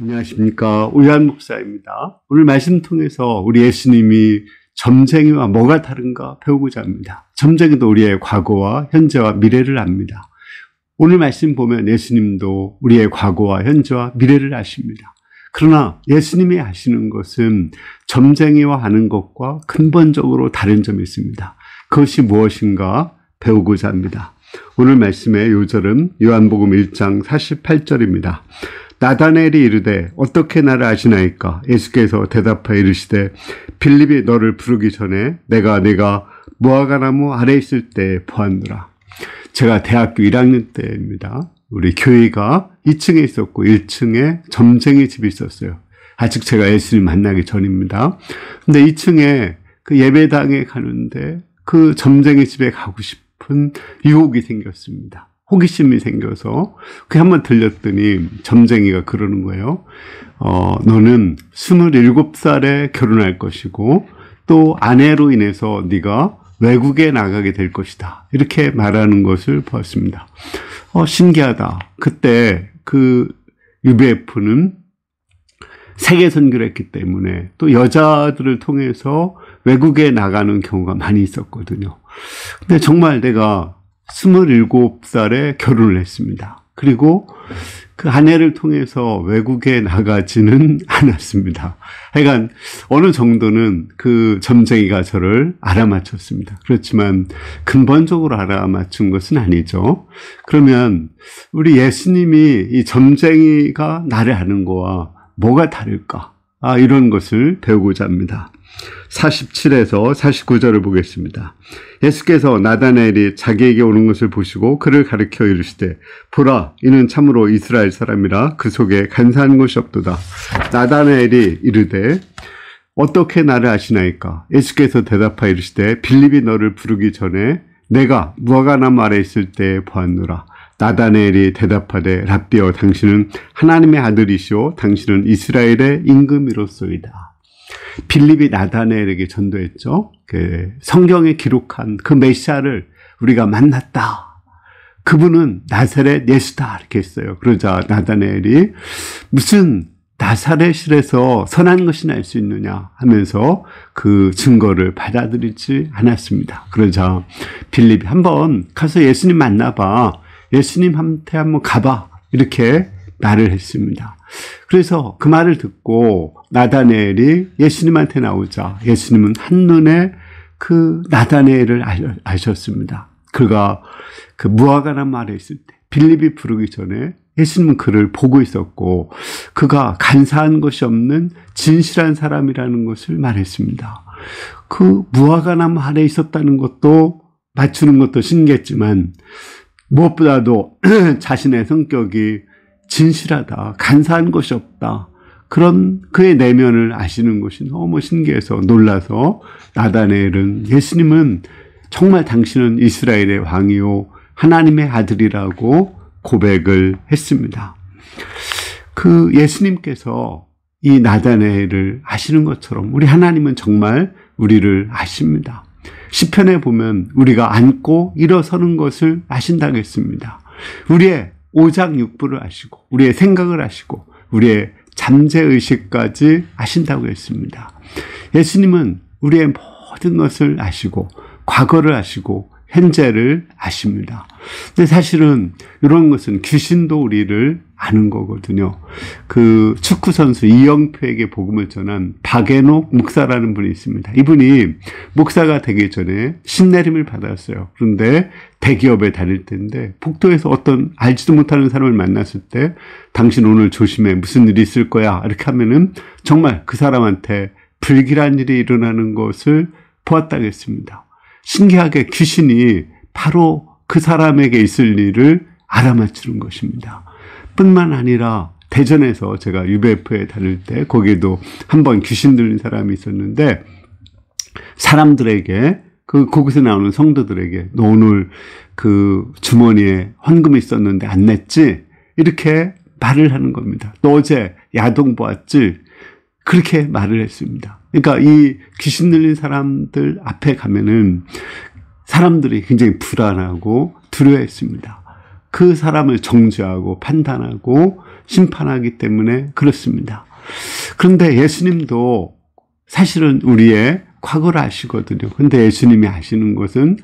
안녕하십니까. 우리한 목사입니다. 오늘 말씀 통해서 우리 예수님이 점쟁이와 뭐가 다른가 배우고자 합니다. 점쟁이도 우리의 과거와 현재와 미래를 압니다. 오늘 말씀 보면 예수님도 우리의 과거와 현재와 미래를 아십니다. 그러나 예수님이 아시는 것은 점쟁이와 아는 것과 근본적으로 다른 점이 있습니다. 그것이 무엇인가 배우고자 합니다. 오늘 말씀의 요절은 요한복음 1장 48절입니다. 나다나엘이 이르되 어떻게 나를 아시나이까? 예수께서 대답하여 이르시되 빌립이 너를 부르기 전에 내가 무화과나무 아래 있을 때 보았노라. 제가 대학교 1학년 때입니다. 우리 교회가 2층에 있었고 1층에 점쟁이 집이 있었어요. 아직 제가 예수님 만나기 전입니다. 근데 2층에 그 예배당에 가는데 그 점쟁이 집에 가고 싶은 유혹이 생겼습니다. 호기심이 생겨서 그 한번 들렸더니 점쟁이가 그러는 거예요. 너는 27살에 결혼할 것이고 또 아내로 인해서 네가 외국에 나가게 될 것이다. 이렇게 말하는 것을 보았습니다. 신기하다. 그때 그 UBF는 세계 선교를 했기 때문에 또 여자들을 통해서 외국에 나가는 경우가 많이 있었거든요. 근데 정말 내가 27살에 결혼을 했습니다. 그리고 그 아내를 통해서 외국에 나가지는 않았습니다. 하여간 어느 정도는 그 점쟁이가 저를 알아맞혔습니다. 그렇지만 근본적으로 알아맞춘 것은 아니죠. 그러면 우리 예수님이 이 점쟁이가 나를 아는 거와 뭐가 다를까? 이런 것을 배우고자 합니다. 47에서 49절을 보겠습니다. 예수께서 나다나엘이 자기에게 오는 것을 보시고 그를 가리켜 이르시되 보라 이는 참으로 이스라엘 사람이라 그 속에 간사한 것이 없도다. 나다나엘이 이르되 어떻게 나를 아시나이까? 예수께서 대답하여 이르시되 빌립이 너를 부르기 전에 내가 무화과나무 아래 있을 때 보았노라. 나다나엘이 대답하되 랍비여 당신은 하나님의 아들이시오 당신은 이스라엘의 임금이로소이다. 빌립이 나다나엘에게 전도했죠. 그 성경에 기록한 그 메시아를 우리가 만났다. 그분은 나사렛 예수다 이렇게 했어요. 그러자 나다나엘이 무슨 나사렛에서 선한 것이 날 수 있느냐 하면서 그 증거를 받아들이지 않았습니다. 그러자 빌립이 한번 가서 예수님 만나봐. 예수님한테 한번 가봐. 이렇게 말을 했습니다. 그래서 그 말을 듣고 나다나엘이 예수님한테 나오자 예수님은 한눈에 그 나다나엘을 아셨습니다. 그가 그 무화과나무 아래 있을 때 빌립이 부르기 전에 예수님은 그를 보고 있었고 그가 간사한 것이 없는 진실한 사람이라는 것을 말했습니다. 그 무화과나무 아래 있었다는 것도 맞추는 것도 신기했지만 무엇보다도 자신의 성격이 진실하다, 간사한 것이 없다. 그런 그의 내면을 아시는 것이 너무 신기해서 놀라서 나다나엘은 예수님은 정말 당신은 이스라엘의 왕이요 하나님의 아들이라고 고백을 했습니다. 그 예수님께서 이 나다나엘을 아시는 것처럼 우리 하나님은 정말 우리를 아십니다. 시편에 보면 우리가 앉고 일어서는 것을 아신다고 했습니다. 우리의 오장육부를 아시고 우리의 생각을 아시고 우리의 잠재의식까지 아신다고 했습니다. 예수님은 우리의 모든 것을 아시고 과거를 아시고 현재를 아십니다. 근데 사실은 이런 것은 귀신도 우리를 아는 거거든요. 그 축구선수 이영표에게 복음을 전한 박앤옥 목사라는 분이 있습니다. 이분이 목사가 되기 전에 신내림을 받았어요. 그런데 대기업에 다닐 때인데 복도에서 어떤 알지도 못하는 사람을 만났을 때 당신 오늘 조심해 무슨 일이 있을 거야 이렇게 하면은 정말 그 사람한테 불길한 일이 일어나는 것을 보았다고 했습니다. 신기하게 귀신이 바로 그 사람에게 있을 일을 알아맞히는 것입니다. 뿐만 아니라 대전에서 제가 UBF에 다닐 때 거기에도 한번 귀신 들린 사람이 있었는데 사람들에게 거기서 나오는 성도들에게 너 오늘 그 주머니에 헌금이 있었는데 안 냈지? 이렇게 말을 하는 겁니다. 너 어제 야동 보았지? 그렇게 말을 했습니다. 그러니까 이 귀신 들린 사람들 앞에 가면은 사람들이 굉장히 불안하고 두려워했습니다. 그 사람을 정죄하고 판단하고 심판하기 때문에 그렇습니다. 그런데 예수님도 사실은 우리의 과거를 아시거든요. 근데 예수님이 아시는 것은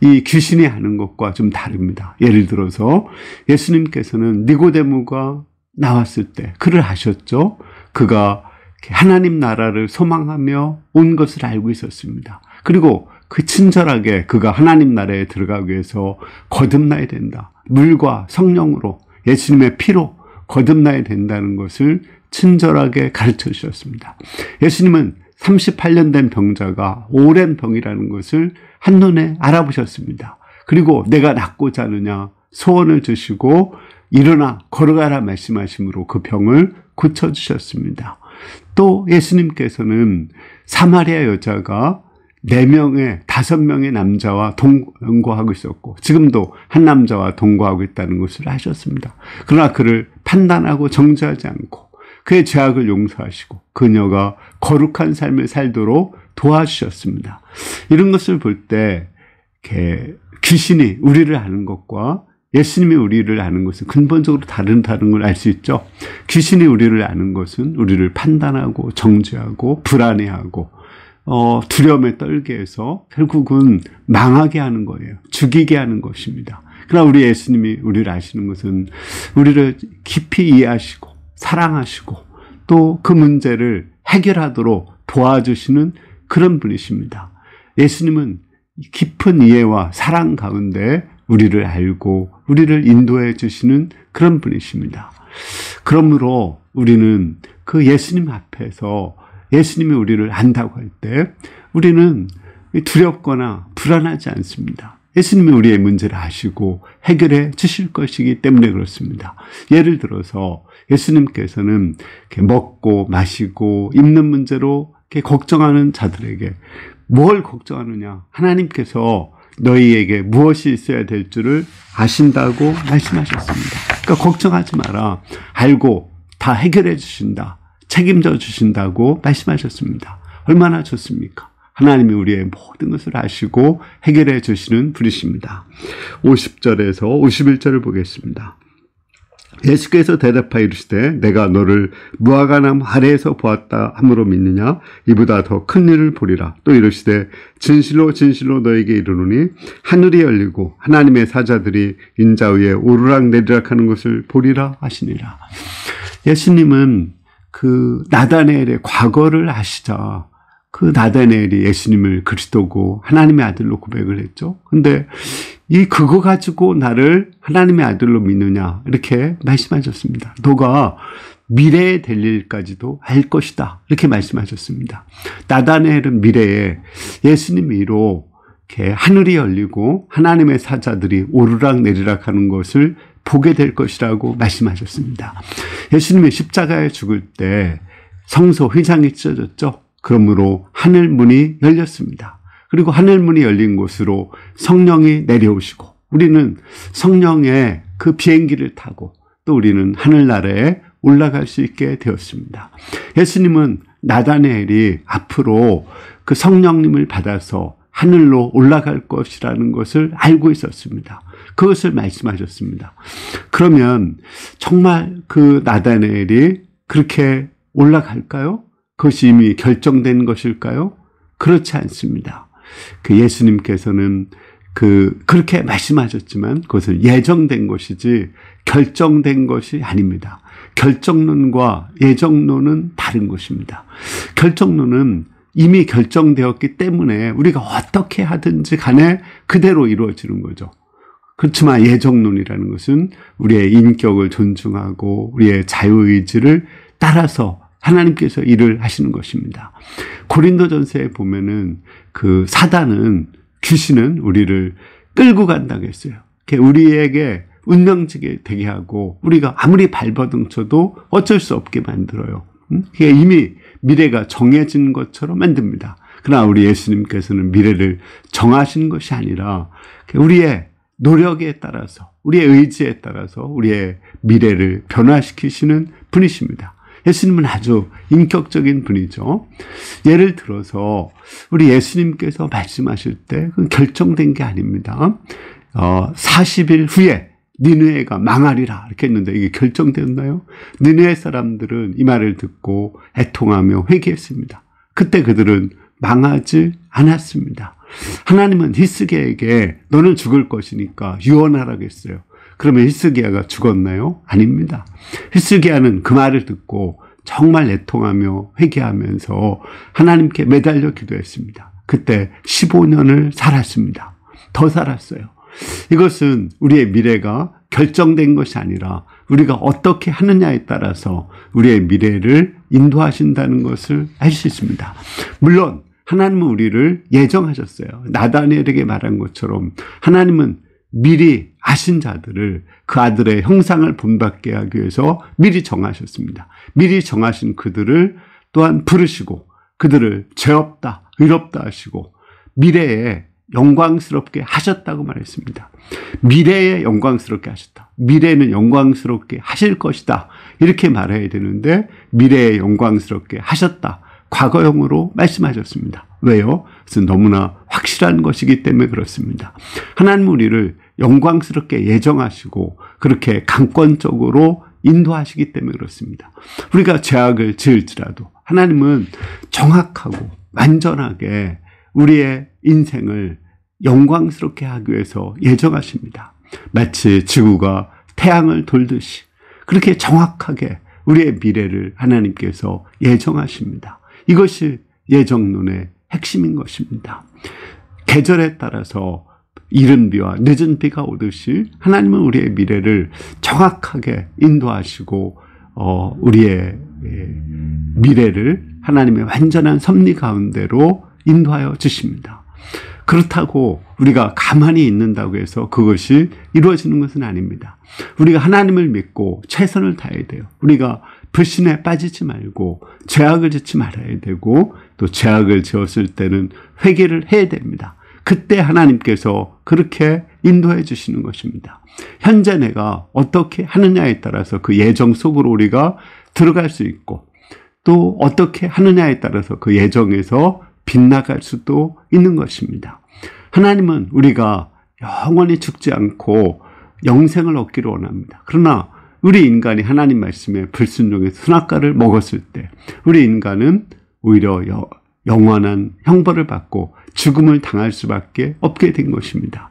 이 귀신이 하는 것과 좀 다릅니다. 예를 들어서 예수님께서는 니고데모가 나왔을 때 그를 아셨죠. 그가 하나님 나라를 소망하며 온 것을 알고 있었습니다. 그리고 그 친절하게 그가 하나님 나라에 들어가기 위해서 거듭나야 된다. 물과 성령으로 예수님의 피로 거듭나야 된다는 것을 친절하게 가르쳐 주셨습니다. 예수님은 38년 된 병자가 오랜 병이라는 것을 한눈에 알아보셨습니다. 그리고 내가 낫고자 하느냐 소원을 주시고 일어나 걸어가라 말씀하심으로 그 병을 고쳐주셨습니다. 또 예수님께서는 사마리아 여자가 4명의 5명의 남자와 동거하고 있었고 지금도 한 남자와 동거하고 있다는 것을 아셨습니다. 그러나 그를 판단하고 정죄하지 않고 그의 죄악을 용서하시고 그녀가 거룩한 삶을 살도록 도와주셨습니다. 이런 것을 볼 때 귀신이 우리를 아는 것과 예수님이 우리를 아는 것은 근본적으로 다른 걸 알 수 있죠. 귀신이 우리를 아는 것은 우리를 판단하고 정죄하고 불안해하고 두려움에 떨게 해서 결국은 망하게 하는 거예요. 죽이게 하는 것입니다. 그러나 우리 예수님이 우리를 아시는 것은 우리를 깊이 이해하시고 사랑하시고 또 그 문제를 해결하도록 도와주시는 그런 분이십니다. 예수님은 깊은 이해와 사랑 가운데 우리를 알고 우리를 인도해 주시는 그런 분이십니다. 그러므로 우리는 그 예수님 앞에서 예수님이 우리를 안다고 할 때 우리는 두렵거나 불안하지 않습니다. 예수님이 우리의 문제를 아시고 해결해 주실 것이기 때문에 그렇습니다. 예를 들어서 예수님께서는 이렇게 먹고 마시고 입는 문제로 이렇게 걱정하는 자들에게 뭘 걱정하느냐? 하나님께서 너희에게 무엇이 있어야 될 줄을 아신다고 말씀하셨습니다. 그러니까 걱정하지 마라. 알고 다 해결해 주신다. 책임져 주신다고 말씀하셨습니다. 얼마나 좋습니까? 하나님이 우리의 모든 것을 아시고 해결해 주시는 분이십니다. 50절에서 51절을 보겠습니다. 예수께서 대답하여 이르시되 내가 너를 무화과나무 아래에서 보았다 함으로 믿느냐? 이보다 더 큰 일을 보리라. 또 이르시되 진실로 진실로 너에게 이르노니 하늘이 열리고 하나님의 사자들이 인자 위에 오르락내리락 하는 것을 보리라 하시니라. 예수님은 그 나다나엘의 과거를 아시자 그 나다나엘이 예수님을 그리스도고 하나님의 아들로 고백을 했죠. 근데 그거 가지고 나를 하나님의 아들로 믿느냐 이렇게 말씀하셨습니다. 너가 미래에 될 일까지도 알 것이다 이렇게 말씀하셨습니다. 나다나엘은 미래에 예수님 위로 이렇게 하늘이 열리고 하나님의 사자들이 오르락내리락 하는 것을 보게 될 것이라고 말씀하셨습니다. 예수님이 십자가에 죽을 때 성소 휘장이 찢어졌죠. 그러므로 하늘문이 열렸습니다. 그리고 하늘문이 열린 곳으로 성령이 내려오시고 우리는 성령의 그 비행기를 타고 또 우리는 하늘나라에 올라갈 수 있게 되었습니다. 예수님은 나다나엘이 앞으로 그 성령님을 받아서 하늘로 올라갈 것이라는 것을 알고 있었습니다. 그것을 말씀하셨습니다. 그러면 정말 그 나다나엘이 그렇게 올라갈까요? 그것이 이미 결정된 것일까요? 그렇지 않습니다. 그 예수님께서는 그렇게 말씀하셨지만 그것은 예정된 것이지 결정된 것이 아닙니다. 결정론과 예정론은 다른 것입니다. 결정론은 이미 결정되었기 때문에 우리가 어떻게 하든지 간에 그대로 이루어지는 거죠. 그렇지만 예정론이라는 것은 우리의 인격을 존중하고 우리의 자유의지를 따라서 하나님께서 일을 하시는 것입니다. 고린도전서에 보면은 그 사단은 귀신은 우리를 끌고 간다고 했어요. 우리에게 운명지게 되게 하고 우리가 아무리 발버둥 쳐도 어쩔 수 없게 만들어요. 이미 미래가 정해진 것처럼 만듭니다. 그러나 우리 예수님께서는 미래를 정하신 것이 아니라 우리의 노력에 따라서 우리의 의지에 따라서 우리의 미래를 변화시키시는 분이십니다. 예수님은 아주 인격적인 분이죠. 예를 들어서 우리 예수님께서 말씀하실 때 그건 결정된 게 아닙니다. 40일 후에 니느웨가 망하리라 이렇게 했는데 이게 결정되었나요? 니느웨 사람들은 이 말을 듣고 애통하며 회개했습니다. 그때 그들은 망하지 않았습니다. 하나님은 히스기야에게 너는 죽을 것이니까 유언하라고 했어요. 그러면 히스기야가 죽었나요? 아닙니다. 히스기야는 그 말을 듣고 정말 애통하며 회개하면서 하나님께 매달려 기도했습니다. 그때 15년을 살았습니다. 더 살았어요. 이것은 우리의 미래가 결정된 것이 아니라 우리가 어떻게 하느냐에 따라서 우리의 미래를 인도하신다는 것을 알 수 있습니다. 물론 하나님은 우리를 예정하셨어요. 나다니엘에게 말한 것처럼 하나님은 미리 아신 자들을 그 아들의 형상을 본받게 하기 위해서 미리 정하셨습니다. 미리 정하신 그들을 또한 부르시고 그들을 죄 없다, 의롭다 하시고 미래에 영광스럽게 하셨다고 말했습니다. 미래에 영광스럽게 하셨다. 미래는 영광스럽게 하실 것이다. 이렇게 말해야 되는데 미래에 영광스럽게 하셨다. 과거형으로 말씀하셨습니다. 왜요? 그것은 너무나 확실한 것이기 때문에 그렇습니다. 하나님 우리를 영광스럽게 예정하시고 그렇게 강권적으로 인도하시기 때문에 그렇습니다. 우리가 죄악을 지을지라도 하나님은 정확하고 완전하게 우리의 인생을 영광스럽게 하기 위해서 예정하십니다. 마치 지구가 태양을 돌듯이 그렇게 정확하게 우리의 미래를 하나님께서 예정하십니다. 이것이 예정론의 핵심인 것입니다. 계절에 따라서 이른 비와 늦은 비가 오듯이 하나님은 우리의 미래를 정확하게 인도하시고 우리의 미래를 하나님의 완전한 섭리 가운데로 인도하여 주십니다. 그렇다고 우리가 가만히 있는다고 해서 그것이 이루어지는 것은 아닙니다. 우리가 하나님을 믿고 최선을 다해야 돼요. 우리가 불신에 빠지지 말고 죄악을 짓지 말아야 되고 또 죄악을 지었을 때는 회개를 해야 됩니다. 그때 하나님께서 그렇게 인도해 주시는 것입니다. 현재 내가 어떻게 하느냐에 따라서 그 예정 속으로 우리가 들어갈 수 있고 또 어떻게 하느냐에 따라서 그 예정에서 빗나갈 수도 있는 것입니다. 하나님은 우리가 영원히 죽지 않고 영생을 얻기를 원합니다. 그러나 우리 인간이 하나님 말씀에 불순종해서 선악과를 먹었을 때 우리 인간은 오히려 영원한 형벌을 받고 죽음을 당할 수밖에 없게 된 것입니다.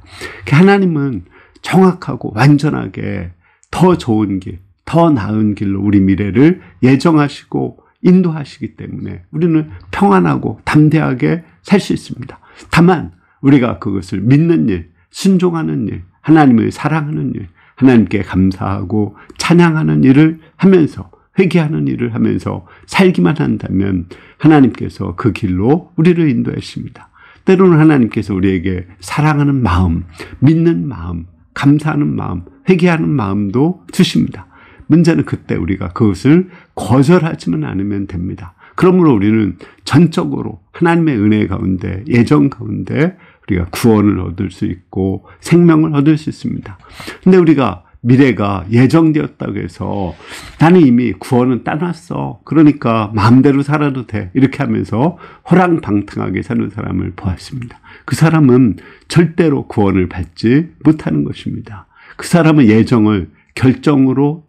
하나님은 정확하고 완전하게 더 좋은 길, 더 나은 길로 우리 미래를 예정하시고 인도하시기 때문에 우리는 평안하고 담대하게 살 수 있습니다. 다만 우리가 그것을 믿는 일, 순종하는 일, 하나님을 사랑하는 일, 하나님께 감사하고 찬양하는 일을 하면서 회개하는 일을 하면서 살기만 한다면 하나님께서 그 길로 우리를 인도하십니다. 때로는 하나님께서 우리에게 사랑하는 마음, 믿는 마음, 감사하는 마음, 회개하는 마음도 주십니다. 문제는 그때 우리가 그것을 거절하지만 않으면 됩니다. 그러므로 우리는 전적으로 하나님의 은혜 가운데, 예정 가운데 우리가 구원을 얻을 수 있고 생명을 얻을 수 있습니다. 근데 우리가 미래가 예정되었다고 해서 나는 이미 구원은 따놨어. 그러니까 마음대로 살아도 돼. 이렇게 하면서 호랑방탕하게 사는 사람을 보았습니다. 그 사람은 절대로 구원을 받지 못하는 것입니다. 그 사람은 예정을 결정으로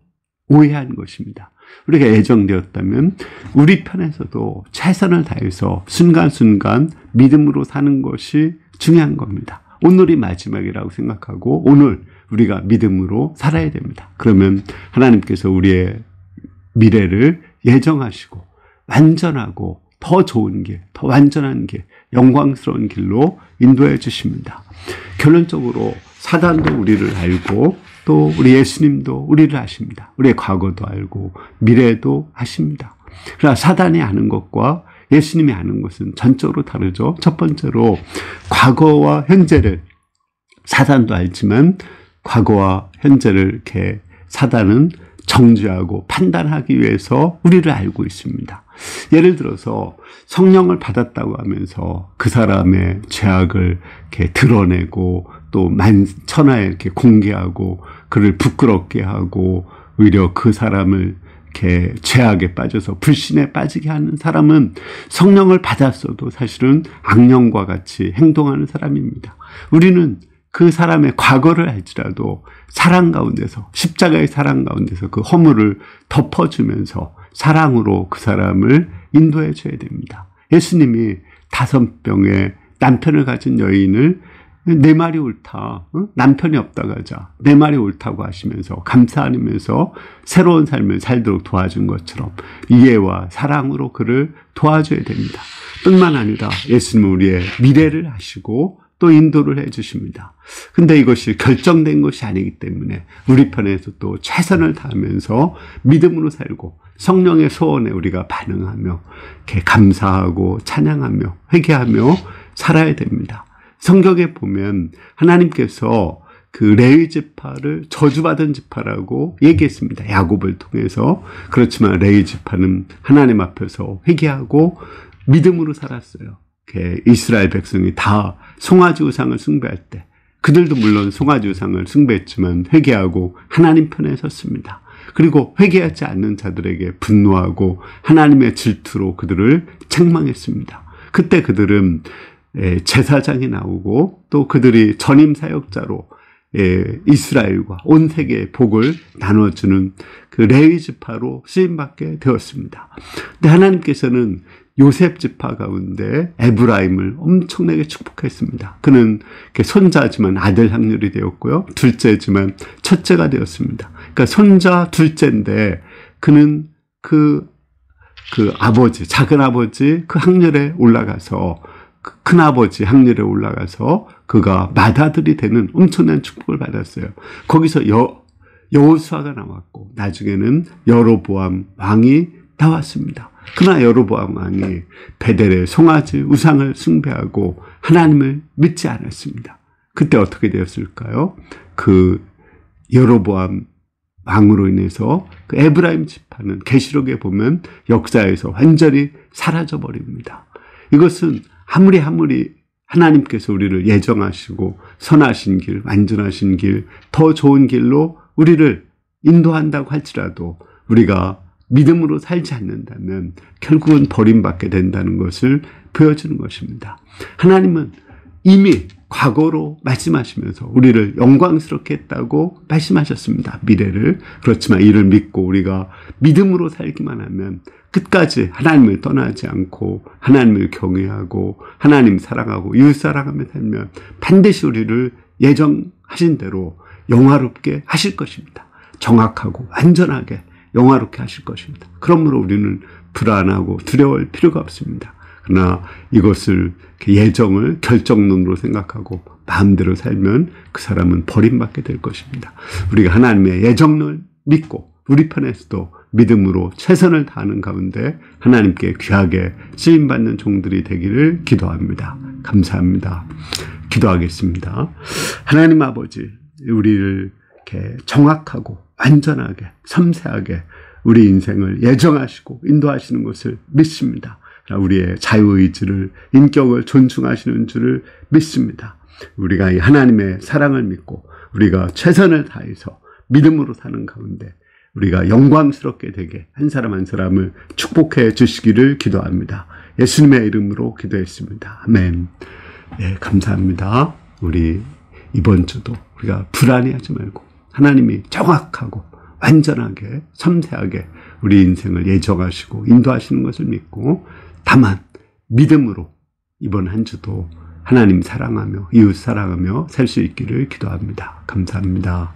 오해한 것입니다. 우리가 예정되었다면 우리 편에서도 최선을 다해서 순간순간 믿음으로 사는 것이 중요한 겁니다. 오늘이 마지막이라고 생각하고 오늘 우리가 믿음으로 살아야 됩니다. 그러면 하나님께서 우리의 미래를 예정하시고 완전하고 더 좋은 길, 더 완전한 길, 영광스러운 길로 인도해 주십니다. 결론적으로 사단도 우리를 알고 또 우리 예수님도 우리를 아십니다. 우리의 과거도 알고 미래도 아십니다. 그러나 사단이 아는 것과 예수님이 아는 것은 전적으로 다르죠. 첫 번째로 과거와 현재를 사단도 알지만 과거와 현재를 이렇게 사단은 정죄하고 판단하기 위해서 우리를 알고 있습니다. 예를 들어서 성령을 받았다고 하면서 그 사람의 죄악을 이렇게 드러내고 또 만천하에 이렇게 공개하고 그를 부끄럽게 하고 오히려 그 사람을 이렇게 죄악에 빠져서 불신에 빠지게 하는 사람은 성령을 받았어도 사실은 악령과 같이 행동하는 사람입니다. 우리는 그 사람의 과거를 알지라도 사랑 가운데서, 십자가의 사랑 가운데서 그 허물을 덮어주면서 사랑으로 그 사람을 인도해 줘야 됩니다. 예수님이 5명의 남편을 가진 여인을 내 말이 옳다, 남편이 없다고 하자, 내 말이 옳다고 하시면서 감사하면서 새로운 삶을 살도록 도와준 것처럼 이해와 사랑으로 그를 도와줘야 됩니다. 뿐만 아니라 예수님은 우리의 미래를 아시고 또 인도를 해주십니다. 근데 이것이 결정된 것이 아니기 때문에 우리 편에서 또 최선을 다하면서 믿음으로 살고 성령의 소원에 우리가 반응하며 이렇게 감사하고 찬양하며 회개하며 살아야 됩니다. 성경에 보면 하나님께서 그 레위 지파를 저주받은 지파라고 얘기했습니다. 야곱을 통해서. 그렇지만 레위 지파는 하나님 앞에서 회개하고 믿음으로 살았어요. 이스라엘 백성이 다 송아지 우상을 숭배할 때 그들도 물론 송아지 우상을 숭배했지만 회개하고 하나님 편에 섰습니다. 그리고 회개하지 않는 자들에게 분노하고 하나님의 질투로 그들을 책망했습니다. 그때 그들은 제사장이 나오고 또 그들이 전임 사역자로 이스라엘과 온 세계의 복을 나눠주는 그 레위 지파로 쓰임받게 되었습니다. 근데 하나님께서는 요셉 지파 가운데 에브라임을 엄청나게 축복했습니다. 그는 손자지만 아들 확률이 되었고요. 둘째지만 첫째가 되었습니다. 그러니까 손자 둘째인데 그는 그 아버지, 작은 아버지 그 학렬에 올라가서 큰 아버지 학렬에 올라가서 그가 맏아들이 되는 엄청난 축복을 받았어요. 거기서 여호수아가 나왔고 나중에는 여로보암 왕이 나왔습니다. 그러나 여로보암 왕이 베델의 송아지 우상을 숭배하고 하나님을 믿지 않았습니다. 그때 어떻게 되었을까요? 그 여로보암 왕으로 인해서 그 에브라임 지파는 계시록에 보면 역사에서 완전히 사라져 버립니다. 이것은 아무리 하나님께서 우리를 예정하시고 선하신 길, 완전하신 길, 더 좋은 길로 우리를 인도한다고 할지라도 우리가 믿음으로 살지 않는다면 결국은 버림받게 된다는 것을 보여주는 것입니다. 하나님은 이미 과거로 말씀하시면서 우리를 영광스럽게 했다고 말씀하셨습니다. 미래를. 그렇지만 이를 믿고 우리가 믿음으로 살기만 하면 끝까지 하나님을 떠나지 않고 하나님을 경외하고 하나님 사랑하고 이웃 사랑하며 살면 반드시 우리를 예정하신 대로 영화롭게 하실 것입니다. 정확하고 완전하게 영화롭게 하실 것입니다. 그러므로 우리는 불안하고 두려워할 필요가 없습니다. 그러나 이것을 예정을 결정론으로 생각하고 마음대로 살면 그 사람은 버림받게 될 것입니다. 우리가 하나님의 예정을 믿고 우리 편에서도 믿음으로 최선을 다하는 가운데 하나님께 귀하게 쓰임받는 종들이 되기를 기도합니다. 감사합니다. 기도하겠습니다. 하나님 아버지, 우리를 이렇게 정확하고 완전하게 섬세하게 우리 인생을 예정하시고 인도하시는 것을 믿습니다. 우리의 자유의지를 인격을 존중하시는 줄을 믿습니다. 우리가 이 하나님의 사랑을 믿고 우리가 최선을 다해서 믿음으로 사는 가운데 우리가 영광스럽게 되게 한 사람 한 사람을 축복해 주시기를 기도합니다. 예수님의 이름으로 기도했습니다. 아멘. 네, 감사합니다. 우리 이번 주도 우리가 불안해하지 말고 하나님이 정확하고 완전하게 섬세하게 우리 인생을 예정하시고 인도하시는 것을 믿고 다만 믿음으로 이번 한 주도 하나님 사랑하며 이웃 사랑하며 살 수 있기를 기도합니다. 감사합니다.